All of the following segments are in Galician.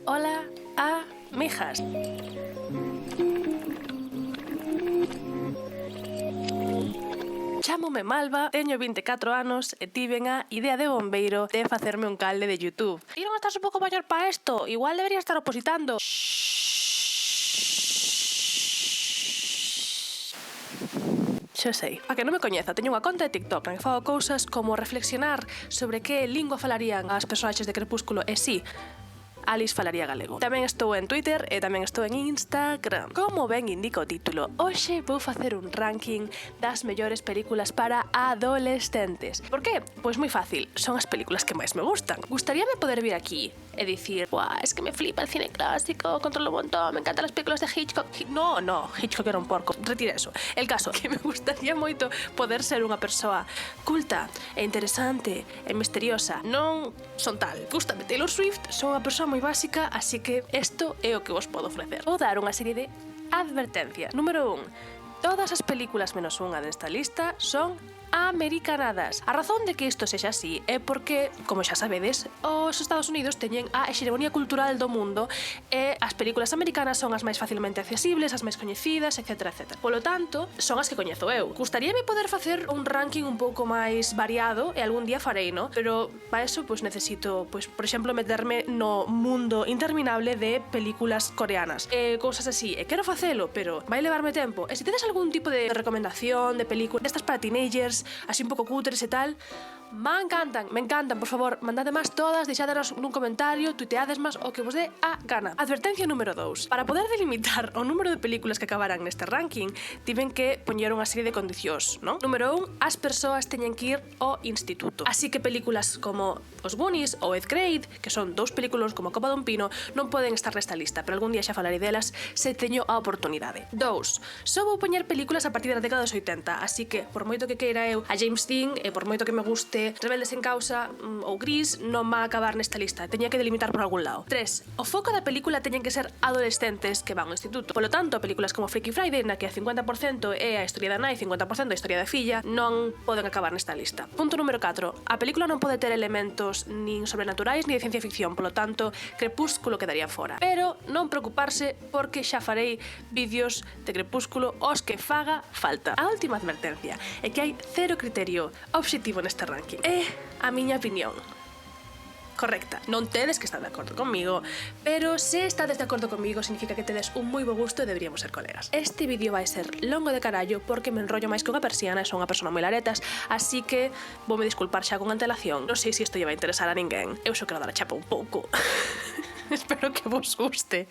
Hola, mijas. Chámome Malva, teño 24 anos e tiven a idea de bombeiro de facerme un calde de YouTube. E non estás un pouco maior para isto? Igual debería estar opositando. Xa sei. A que non me coñeza, teño unha conta de TikTok na que fago cousas como reflexionar sobre que lingua falarían as personaxes de Crepúsculo e si, Alice falaría galego. Tamén estou en Twitter e tamén estou en Instagram. Como ben indica o título, hoxe vou facer un ranking das mellores películas para adolescentes. Por qué? Pois moi fácil, son as películas que máis me gustan. Gustaríame poder vir aquí e dicir, buah, es que me flipa el cine clásico, controlo un montón, me encantan las películas de Hitchcock. No, Hitchcock era un porco, retire eso. El caso, que me gustaría moito poder ser unha persoa culta e interesante e misteriosa. Non son tal. Gústame Taylor Swift, son unha persoa moi básica, así que isto é o que vos podo ofrecer. Vou dar unha serie de advertencias. Número 1. Todas as películas menos unha desta lista son americanadas. A razón de que isto sexa así é porque, como xa sabedes, os Estados Unidos teñen a hexemonía cultural do mundo e as películas americanas son as máis facilmente accesibles, as máis coñecidas, etc. Polo tanto, son as que coñezo eu. Gustaríame poder facer un ranking un pouco máis variado e algún día farei, no? Pero para eso, necesito, por exemplo, meterme no mundo interminable de películas coreanas e cousas así. E quero facelo, pero vai levarme tempo. E se tedes algún tipo de recomendación de película destas para teenagers, así un pouco cutres e tal, me encantan, por favor, mandade máis todas, deixadenos nun comentario, tuiteades máis o que vos dé a gana. Advertencia número 2. Para poder delimitar o número de películas que acabarán neste ranking, tiven que poñer unha serie de condicións, non? Número 1, as persoas teñen que ir ao instituto. Así que películas como Os Goonies ou 8th Grade, que son dous películas como a Copa dun Pino, non poden estar nesta lista, pero algún día xa falarei delas se teño a oportunidade. 2. Só vou poñer películas a partir da década dos 80, así que, por moito que queira eu a James Dean e por moito que me guste Rebeldes en Causa ou Gris, non va a acabar nesta lista, teña que delimitar por algún lado. 3. O foco da película teñen que ser adolescentes que van ao instituto. Polo tanto, películas como Freaky Friday, na que a 50% é a historia da nai, 50% a historia da filla, non poden acabar nesta lista. Punto número 4. A película non pode ter elementos nin sobrenaturais ni de ciencia ficción, polo tanto, Crepúsculo quedaría fora. Pero non preocuparse porque xa farei vídeos de Crepúsculo os que faga falta. A última advertencia é que hai cero criterio obxectivo neste ranking. É a miña opinión correcta. Non tedes que estar de acordo comigo, pero se estades de acordo comigo significa que tedes un moi bo gusto e deberíamos ser colegas. Este vídeo vai ser longo de carallo porque me enrollo máis que unha persiana e son unha persona moi laretas, así que voume disculpar xa con antelación. Non sei se isto lle vai interesar a ninguén. Eu xo quero dar a chapa un pouco. Espero que vos guste.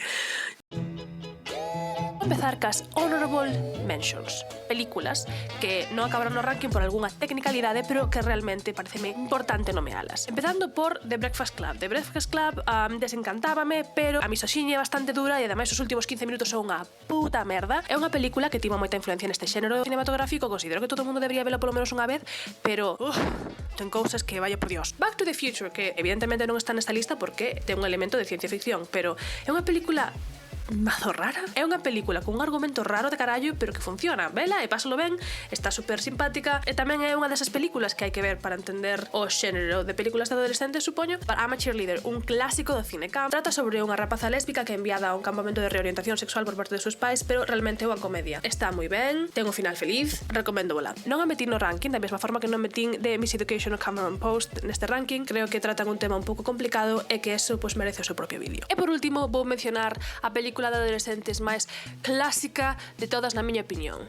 Empezar cas Honorable Mentions, películas que non acabaron no ranking por algunha technicalidade, pero que realmente pareceme importante nomealas. Empezando por The Breakfast Club. The Breakfast Club desencantábame, pero a misoxiña é bastante dura e ademais os últimos 15 minutos son unha puta merda. É unha película que tivo moita influencia neste xénero cinematográfico, considero que todo o mundo debería vela polo menos unha vez, pero ten cousas que vaya por Dios. Back to the Future, que evidentemente non está nesta lista porque ten un elemento de ciencia ficción, pero é unha película mazo rara. É unha película con un argumento raro de carallo, pero que funciona, vela, e pásalo ben, está super simpática, e tamén é unha desas películas que hai que ver para entender o xénero de películas de adolescentes, supoño. I'm a Cheerleader, un clásico do cine camp, trata sobre unha rapaza lésbica que é enviada a un campamento de reorientación sexual por parte de seus pais, pero realmente é unha comedia. Está moi ben, ten un final feliz, recomendóla. Non a metín no ranking, da mesma forma que non metín The Miss Education ou Cameron Post neste ranking. Creo que tratan un tema un pouco complicado e que eso merece o seu propio vídeo. E por último, vou mencionar a película de adolescentes máis clásica de todas na miña opinión.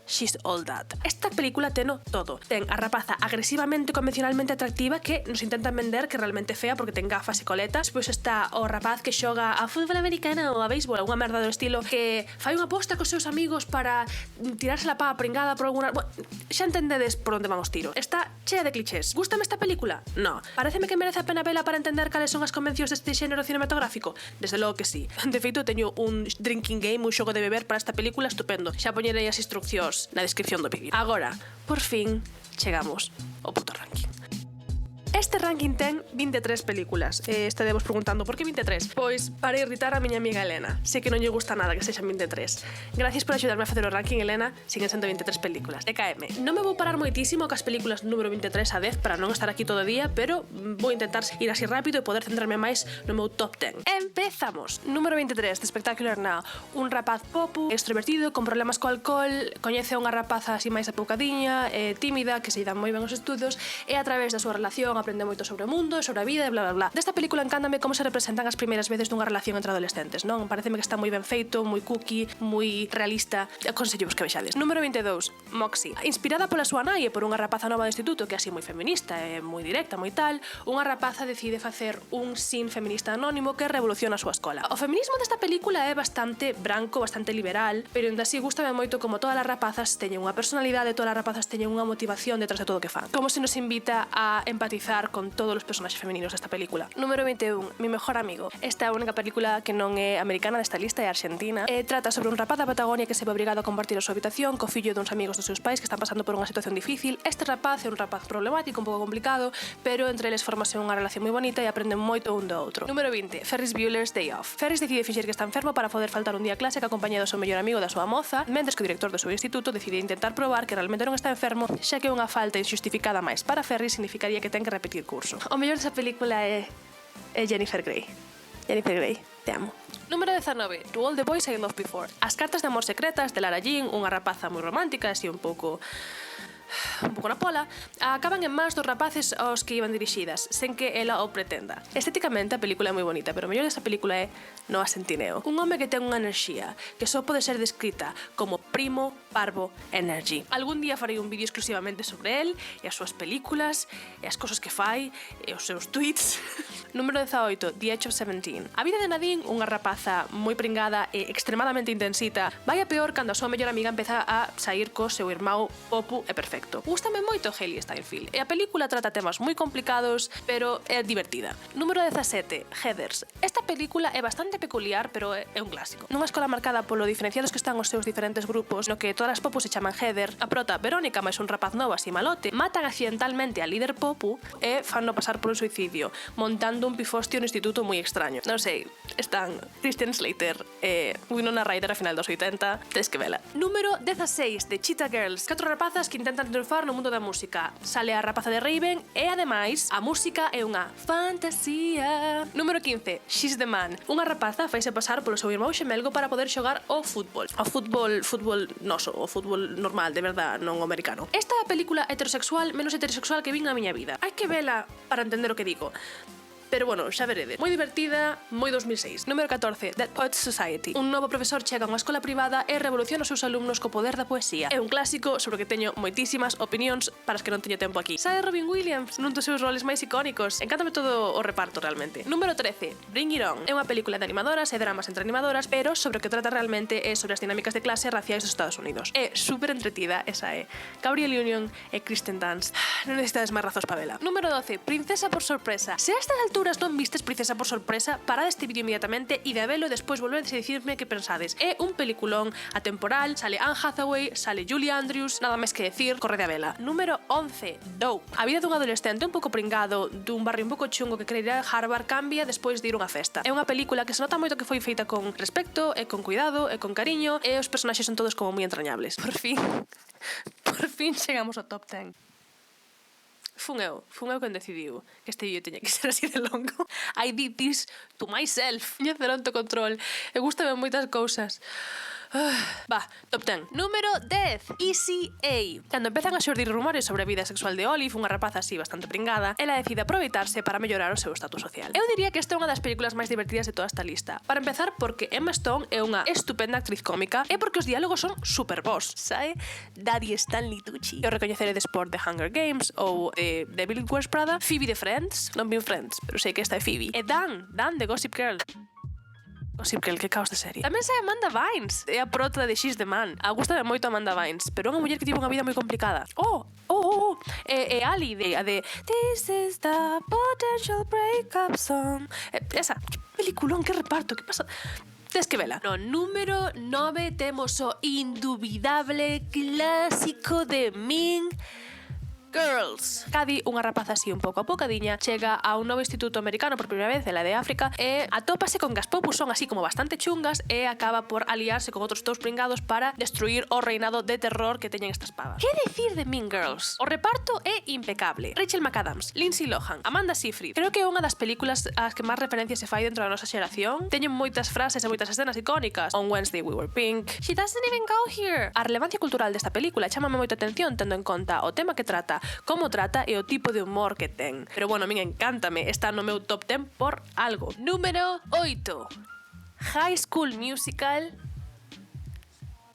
She's All That. Esta película teno todo. Ten a rapaza agresivamente convencionalmente atractiva que nos intentan vender que realmente é fea porque ten gafas e coletas. Pois está o rapaz que xoga a fútbol americano ou a béisbol, unha merda do estilo, que fai unha aposta cos seus amigos para tirarse la pá pringada por alguna... Bueno, xa entendedes por onde van os tiros. Está chea de clichés. Gústame esta película? No. Pareceme que merece a pena vela para entender cales son as convencións deste xénero cinematográfico? Desde logo que sí. De feito, teño un drinking game, un xogo de beber para esta película estupendo. Xa poñerei as instruccións na descripción do vídeo. Agora, por fin, chegamos ao puto ranking. Este ranking ten 23 películas. Estadevos preguntando por que 23? Pois para irritar a miña amiga Elena. Sei que non lle gusta nada que sexan 23. Gracias por axudarme a facer o ranking, Elena. Siguen sendo 23 películas. EKM. Non me vou parar moitísimo cas películas número 23 a 10 para non estar aquí todo o día, pero vou intentar ir así rápido e poder centrarme máis no meu top 10. Empezamos. Número 23 de Spectacular Now. Un rapaz popu, extrovertido, con problemas co alcohol, coñece a unha rapaza así máis apoucadiña, tímida, que se lle dan moi ben os estudos, e a través da súa relación aprende moito sobre o mundo, sobre a vida e bla bla bla. Desta película encántame como se representan as primeiras veces dunha relación entre adolescentes, non? Pareceme que está moi ben feito, moi cookie, moi realista. Aconsello-vos que vexades. Número 22, Moxie. Inspirada pola súa nai e por unha rapaza nova do instituto que é así moi feminista e moi directa, moi tal, unha rapaza decide facer un sin feminista anónimo que revoluciona a súa escola. O feminismo desta película é bastante branco, bastante liberal, pero ainda así gústame moito como todas as rapazas teñen unha personalidade, todas as rapazas teñen unha motivación detrás de todo o que fan. Como se nos invita a empatizar con todos os personaxes femininos desta película. Número 21, Mi mejor amigo. Esta é a única película que non é americana desta lista, é argentina. Trata sobre un rapaz da Patagonia que se ve obrigado a compartir a súa habitación co fillo duns amigos dos seus pais que están pasando por unha situación difícil. Este rapaz é un rapaz problemático, un pouco complicado, pero entre eles formase unha relación moi bonita e aprenden moito un do outro. Número 20, Ferris Bueller's Day Off. Ferris decide fixir que está enfermo para poder faltar un día a clase que acompañado do seu mellor amigo da súa moza, mentres que o director do seu instituto decide intentar probar que realmente non está enfermo, xa que unha falta injustificada máis para Ferris significaría que ten que repetir curso. O mellor desa película é Jennifer Grey. Jennifer Grey, te amo. Número 19, To All the Boys I Loved Before. As cartas de amor secretas de Lara Jean, unha rapaza moi romántica, así un pouco na pola, acaban en mans dos rapaces aos que iban dirixidas, sen que ela o pretenda. Estéticamente a película é moi bonita, pero o mellor desa película é Noah Centineo. Un home que ten unha enerxía que só pode ser descrita como primo parvo energy. Algún día farei un vídeo exclusivamente sobre el e as súas películas e as cosas que fai e os seus tweets. Número 18, The Age of 17. A vida de Nadine, unha rapaza moi pringada e extremadamente intensita, vai a peor cando a súa mellor amiga empeza a sair co seu irmão popu e perfecto. Gústame moito Hailey Steinfeld e a película trata temas moi complicados, pero é divertida. Número 17, Heathers. Esta película é bastante peculiar, pero é un clásico. Nunha escola marcada polo diferenciados que están os seus diferentes grupos, no que todas as popus se chaman Heather, a prota Verónica máis un rapaz novo así malote matan accidentalmente a líder popu e fanno pasar por un suicidio, montando un pifostio no instituto moi extraño. Non sei, están Christian Slater e Winona Ryder a final dos 80, tes que vela. Número 16, de Cheetah Girls. 4 rapazas que intentan triunfar no mundo da música. Sale a rapaza de Raven e, ademais, a música é unha fantasía. Número 15, She's the Man. Unha rapaza faise pasar polo seu irmão xemelgo para poder xogar ao fútbol. O fútbol noso, o fútbol normal, de verdad, non o americano. Esta é a película heterosexual menos heterosexual que vin na miña vida. Hai que vela para entender o que digo. Pero bueno, xa veredes. Moi divertida, moi 2006. Número 14, Dead Poets Society. Un novo profesor chega a unha escola privada e revoluciona os seus alumnos co poder da poesía. É un clásico sobre o que teño moitísimas opinións para as que non teño tempo aquí. Sae Robin Williams nun dos seus roles máis icónicos. Encántame todo o reparto realmente. Número 13, Bring It On. É unha película de animadoras e dramas entre animadoras, pero sobre o que trata realmente é sobre as dinámicas de clase raciais dos Estados Unidos. É super entretida, esa é. Gabrielle Union e Kristen Dunst. Non necesitades máis razóns para vela. Número 12, Princesa por sorpresa. Se a estas alturas non vistes Princesa por sorpresa, parad este vídeo inmediatamente e de velo e despois volvedes a dicirme que pensades. É un peliculón atemporal, sale Anne Hathaway, sale Julie Andrews, nada máis que decir, corre de a vela. Número 11, Dope. A vida dun adolescente un pouco pringado dun barrio un pouco chungo que quere ir a Harvard cambia despois de ir a unha festa. É unha película que se nota moito que foi feita con respecto e con cuidado e con cariño e os personaxes son todos como moi entrañables. Por fin chegamos ao top 10. Fun eu quen decidiu que este vídeo teña que ser así de longo. I did this to myself. Tiña cero autocontrol e gústame moitas cousas. Va, top 10. Número 10, Easy A. Cando empezan a xurdir rumores sobre a vida sexual de Olive, unha rapaza así bastante pringada, ela decide aproveitarse para mellorar o seu estatus social. Eu diría que esta é unha das películas máis divertidas de toda esta lista. Para empezar, porque Emma Stone é unha estupenda actriz cómica e porque os diálogos son super bons, sabe? Daddy Stanley Tucci. Eu recoñeceredes por The Hunger Games ou The Devil Wears Prada, Phoebe de Friends, non vin Friends, pero sei que esta é Phoebe. E Dan de Gossip Girl. Gossip Girl, que caos de serie. Tamén sai Amanda Bynes, é a prota de She's the Man. Gústame moito Amanda Bynes, pero é unha muller que tivo unha vida moi complicada. E Ali, a de This is the potential breakup song. Esa, que peliculón, que reparto, que pasa... Tes que vela. No número 9 temos o indubidable clásico de Ming, Girls. Cady, unha rapaza así un pouco apocadiña, chega a un novo instituto americano por primeira vez, ela de África, e atópase con que as popus son así como bastante chungas e acaba por aliarse con outros dous pringados para destruir o reinado de terror que teñen estas pavas. Que decir de Mean Girls? O reparto é impecable. Rachel McAdams, Lindsay Lohan, Amanda Seyfried. Creo que é unha das películas ás que máis referencia se fai dentro da nosa xeración. Teñen moitas frases e moitas escenas icónicas. On Wednesday we were pink. She doesn't even go here. A relevancia cultural desta película chámame moita atención tendo en conta o tema que trata, como trata e o tipo de humor que ten. Pero bueno, a min encántame, está no meu top 10 por algo. Número 8. High School Musical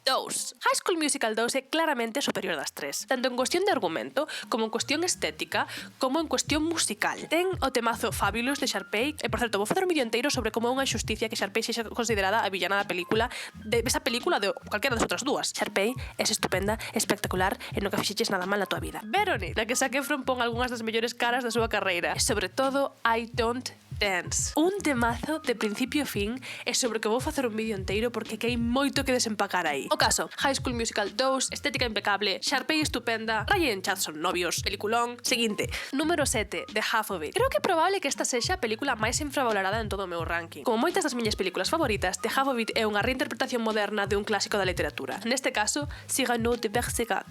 2. High School Musical 2 é claramente superior das tres, tanto en cuestión de argumento, como en cuestión estética, como en cuestión musical. Ten o temazo Fabulous de Sharpay, e por certo, vou facer un vídeo inteiro sobre como é unha injusticia que Sharpay sexa considerada a villana da película, de esa película de calquera das outras dúas. Sharpay é estupenda, espectacular e nunca fixeches nada mal na tua vida. Veronique, da que Zac Efron pon algunhas das mellores caras da súa carreira, e sobre todo I Don't Dance. Un temazo de principio a fin e sobre o que vou facer un vídeo inteiro porque que hai moito que desempacar aí. O caso, High School Musical 2, estética impecable, Sharpay estupenda, Ryan e Chad son novios, peliculón. Seguinte, número 7, The Half of It. Creo que é probable que esta sexa a película máis infravalorada en todo o meu ranking. Como moitas das miñas películas favoritas, The Half of It é unha reinterpretación moderna de un clásico da literatura. Neste caso, Cyrano de Bergerac.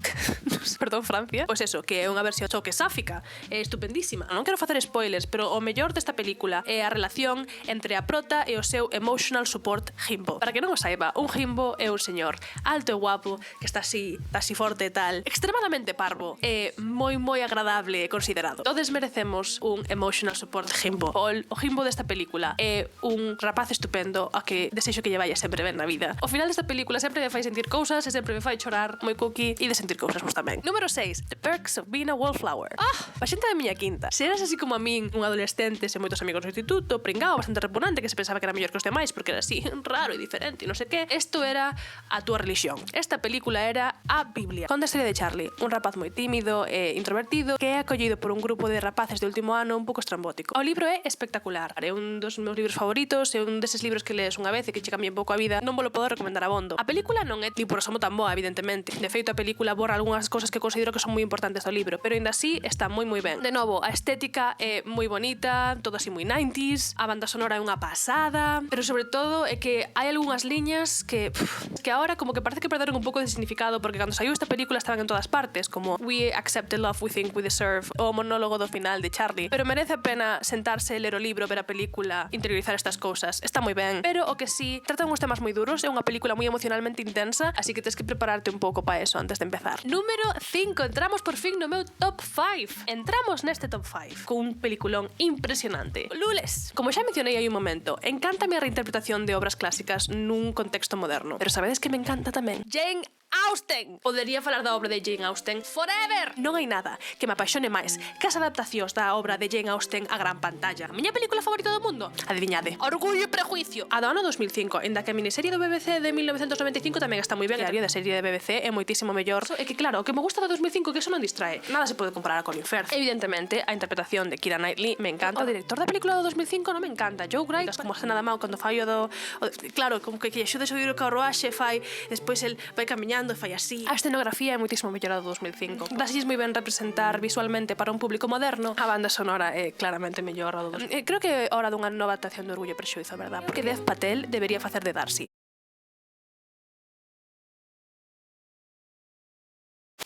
Perdón, Francia. Pois eso, que é unha versión choque sáfica. É estupendísima. Non quero facer spoilers, pero o mellor desta película é a relación entre a prota e o seu emotional support Jimbo. Para que non o saiba, un Jimbo é un señor alto e guapo, que está así forte e tal, extremadamente parvo e moi agradable e considerado. Todos merecemos un emotional support Jimbo. O Jimbo desta película é un rapaz estupendo a que desexo que lle vaya sempre ben na vida. O final desta película sempre me fai sentir cousas e sempre me fai chorar moi cookie e de sentir cousas vos tamén. Número 6, The Perks of Being a Wallflower. A xente da miña quinta. Se eras así como a min, un adolescente sen moitos amigos no instituto, pringao, bastante repugnante, que se pensaba que era mellor que os demais porque era así raro e diferente e non sei que, isto era a túa religión. Esta película era a Biblia. Conta a historia de Charlie, un rapaz moi tímido e introvertido que é acollido por un grupo de rapaces de último ano un pouco estrambótico. O libro é espectacular. É un dos meus libros favoritos, é un deses libros que lees unha vez e que che cambia un pouco a vida. Non vos lo podo recomendar abondo. A película non é ni por asomo tan boa, evidentemente. De feito, a película borra algunhas cosas que considero que son moi importantes do libro, pero ainda así está moi ben. De novo, a estética é moi bonita, todo así moi 90s, a banda sonora é unha pasada, pero sobre todo é que hai algunhas liñas que ahora como que parece que perderon un pouco de significado, porque cando saiu esta película estaban en todas partes, como We accept the love we think we deserve, o monólogo do final de Charlie. Pero merece a pena sentarse, ler o libro, ver a película, interiorizar estas cousas. Está moi ben, pero o que sí, tratan uns temas moi duros, é unha película moi emocionalmente intensa, así que tens que prepararte un pouco para eso antes de empezar. Número 5, entramos por fin no meu top 5. Entramos neste top 5 con un peliculón impresionante. Clueless. Como xa mencionei hai un momento, encántame a reinterpretación de obras clásicas nun contexto moderno. Pero sabedes que me encanta tamén? Jane Austen. Podería falar da obra de Jane Austen forever. Non hai nada que me apaixone máis que as adaptacións da obra de Jane Austen a gran pantalla. A miña película favorita do mundo? Adiviñade. Orgullo e Prejuicio. A do ano 2005, en da que a miniserie do BBC de 1995 tamén está moi ben. A diario da serie de BBC é moitísimo mellor. É que claro, o que me gusta da 2005 que eso non distrae. Nada se pode comparar con Inferno. Evidentemente, a interpretación de Keira Knightley me encanta. O director da película do 2005 non me encanta. Joe Wright, como se nada mal cando fai claro, como que axuda a subir o carruaxe, fai, despois el vai camiñando e fai así. A escenografía é moitísimo mellor do 2005. Daselles moi ben representar visualmente para un público moderno. A banda sonora é claramente mellor do 2005. Creo que é hora dunha nova adaptación de Orgullo e Prexuízo, verdad? Porque Dev Patel debería facer de Darcy.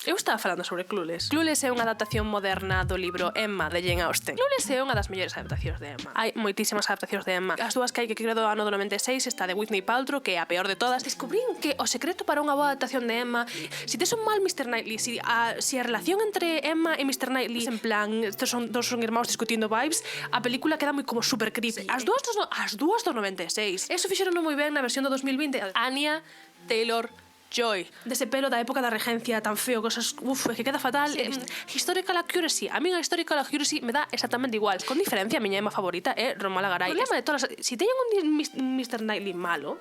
Eu estaba falando sobre Clueless. Clueless é unha adaptación moderna do libro Emma de Jane Austen. Clueless é unha das mellores adaptacións de Emma. Hai moitísimas adaptacións de Emma. As dúas que hai que creo do ano do 96 está de Whitney Paltrow, que é a peor de todas. Descubrín que o secreto para unha boa adaptación de Emma, si tes un mal Mr. Knightley, si a relación entre Emma e Mr. Knightley en plan, estos son dos irmãos discutindo vibes, a película queda moi como super creepy. As dúas do 96. Eso fixeron moi ben na versión do 2020. Anya Taylor-Joy, dese pelo da época da regencia tan feo, cosas, que queda fatal. Historical Accuracy, a mí a Historical Accuracy me dá exactamente igual. Con diferencia, a miña Emma favorita é Romola Garai. O problema de todas, si teñen un Mr. Knightley malo,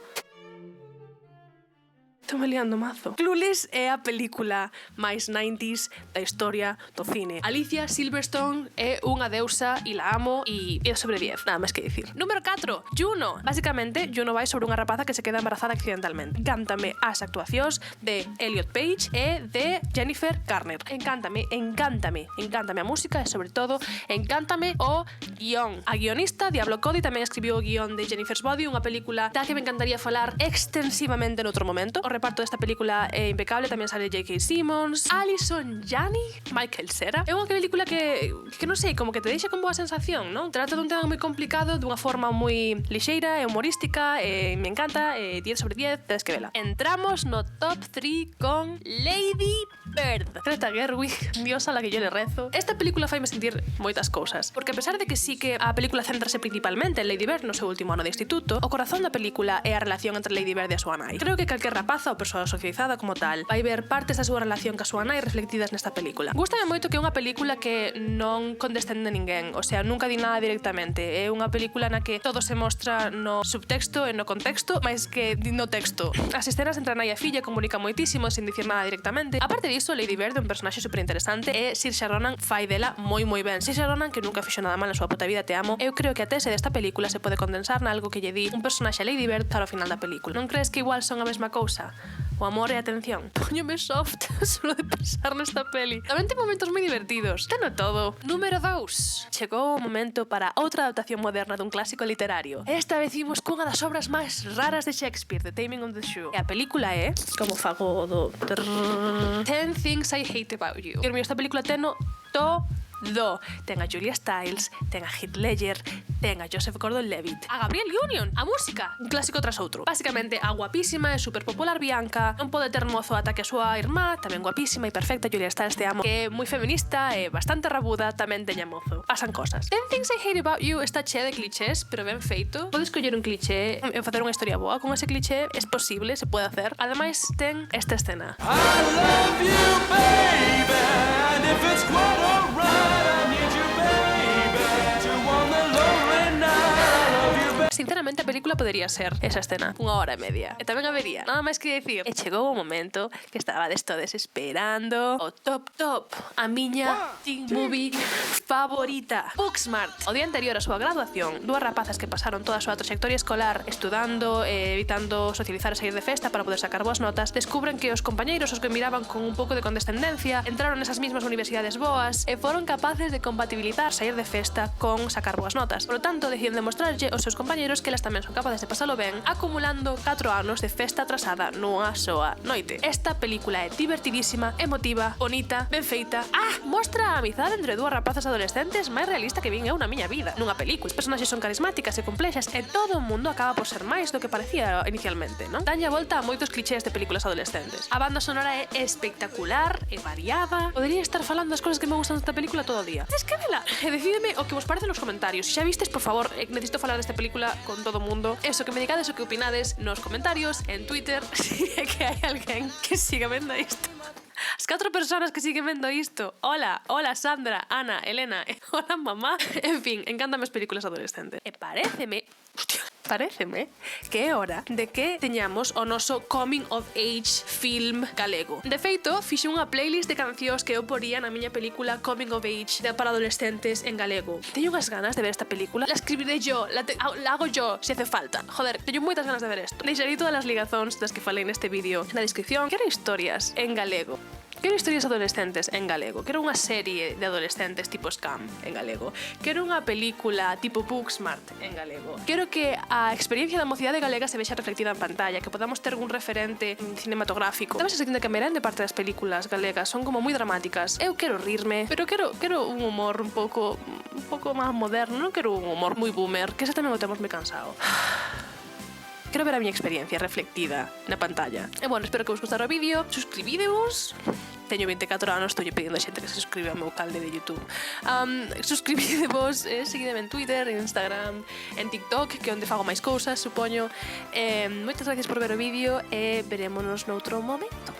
Estou me liando mazo. Clueless é a película máis 90s da historia do cine. Alicia Silverstone é unha deusa e la amo e é sobre 10, nada máis que dicir. Número 4, Juno. Básicamente, Juno vai sobre unha rapaza que se queda embarazada accidentalmente. Encántame as actuacións de Elliot Page e de Jennifer Garner. Encántame a música e, sobre todo, encántame o guión. A guionista, Diablo Cody, tamén escribiu o guión de Jennifer's Body, unha película da que me encantaría falar extensivamente noutro momento. O reparto desta película é impecable, tamén sale J.K. Simmons, Alison Janney, Michael Cera. É unha película que non sei, como que te deixa con boa sensación, non? Trata dun tema moi complicado dunha forma moi lixeira e humorística, e me encanta, 10 sobre 10, tedes que vela. Entramos no top 3 con Lady Bird. Greta Gerwig, diosa a la que yo le rezo. Esta película faime sentir moitas cousas, porque a pesar de que sí que a película céntrase principalmente en Lady Bird no seu último ano de instituto, o corazón da película é a relación entre Lady Bird e a súa nai. Creo que calquer rapaza ou persoa socializada como tal vai ver partes da súa relación ca súa nai reflectidas nesta película. Gústame moito que é unha película que non condescende ninguén, o sea, nunca di nada directamente. É unha película na que todo se mostra no subtexto e no contexto, máis que no texto. As escenas entre a nai e a filla comunican moitísimo sin dicir nada directamente. Aparte disso, Lady Bird é un personaxe super interesante e Saoirse Ronan fai dela moi ben. Saoirse Ronan, que nunca fixo nada mal na súa puta vida, te amo. Eu creo que a tese desta película se pode condensar na algo que lle di un personaxe a Lady Bird para o final da película. Non crees que igual son a mesma cousa? O amor e a atención. Póñome soft solo de pensar nesta peli. Tamén ten momentos moi divertidos. Teno todo. Número 2. Chegou o momento para outra adaptación moderna dun clásico literario. Esta vez imos cunha das obras máis raras de Shakespeare, The Taming of the Shrew. E a película é, como fago do 10 Things I Hate About You. Dios mío, esta película teno todo. Ten a Julia Stiles, ten a Heath Ledger, ten a Joseph Gordon-Levitt, a Gabrielle Union, a música, un clásico tras outro. Básicamente, a guapísima e super popular Bianca non pode ter mozo ata que a súa irmá, tamén guapísima e perfecta Julia Stiles, te amo, que é moi feminista e bastante rabuda, tamén teña mozo. Pasan cosas. 10 Things I Hate About You está chea de clichés, pero ben feito. Podes coller un cliché e facer unha historia boa con ese cliché, é posible, se pode hacer. Ademais, ten esta escena. I love you, baby, and if it's quite alright, I need you, baby, to warm the lonely night. I love you, baby. Sinceramente, a película podería ser esa escena, 1 hora e media. E tamén habería nada máis que dicir. E chegou o momento que estabades todos esperando. O top, a miña teen movie favorita, Booksmart. O día anterior a súa graduación, dúas rapazas que pasaron toda a súa trayectoria escolar estudando e evitando socializar e sair de festa para poder sacar boas notas, descubren que os compañeiros os que miraban con un pouco de condescendencia entraron nesas mismas universidades boas e foron capaces de compatibilizar sair de festa con sacar boas notas. Por lo tanto, deciden demostrarlle aos seus compañeiros que elas tamén son capaces de pasalo ben, acumulando 4 anos de festa atrasada nunha soa noite. Esta película é divertidísima, emotiva, bonita, ben feita. Mostra a amizade entre dúas rapazas adolescentes máis realista que vin eu na miña vida nunha película. Os personaxes son carismáticas e complexas e todo o mundo acaba por ser máis do que parecía inicialmente, non? Danlle a volta a moitos clichés de películas adolescentes. A banda sonora é espectacular e variada. Podería estar falando das cousas que me gustan desta película todo o día. Tens que vela e decidime o que vos parece nos comentarios. Se xa vistes, por favor, necesito falar desta película con todo o mundo. Eso, que me digades o que opinades nos comentarios, en Twitter, si é que hai alguén que siga vendo isto. As 4 persoas que siguen vendo isto. Hola, Sandra, Ana, Elena, hola mamá. En fin, encántanme as películas adolescentes. E paréceme que é hora de que teñamos o noso coming of age film galego. De feito, fixe unha playlist de cancións que eu poría na miña película coming of age para adolescentes en galego. Teño unhas ganas de ver esta película. La escribiré yo, la hago yo, se hace falta. Joder, teño moitas ganas de ver isto. Deixarei todas as ligazóns das que falei neste vídeo na descripción. Quero historias en galego. Quero historias adolescentes en galego. Quero unha serie de adolescentes tipo Scam en galego. Quero unha película tipo Booksmart en galego. Quero que a experiencia da mocidade galega se vexa reflectida en pantalla, que podamos ter un referente cinematográfico. Dame a sensación de que a merende parte das películas galegas son como moi dramáticas. Eu quero rirme, pero quero un humor un pouco máis moderno. Non quero un humor moi boomer, que ese tamén o temos moi cansado. Quero ver a miña experiencia reflectida na pantalla. E bueno, espero que vos gustara o vídeo. Suscribidevos. Teño 24 anos, estou pedindo a xente que se suscriba ao meu calde de YouTube. Suscribidevos, seguideme en Twitter, en Instagram, en TikTok, que é onde fago máis cousas, supoño. Moitas gracias por ver o vídeo e verémonos noutro momento.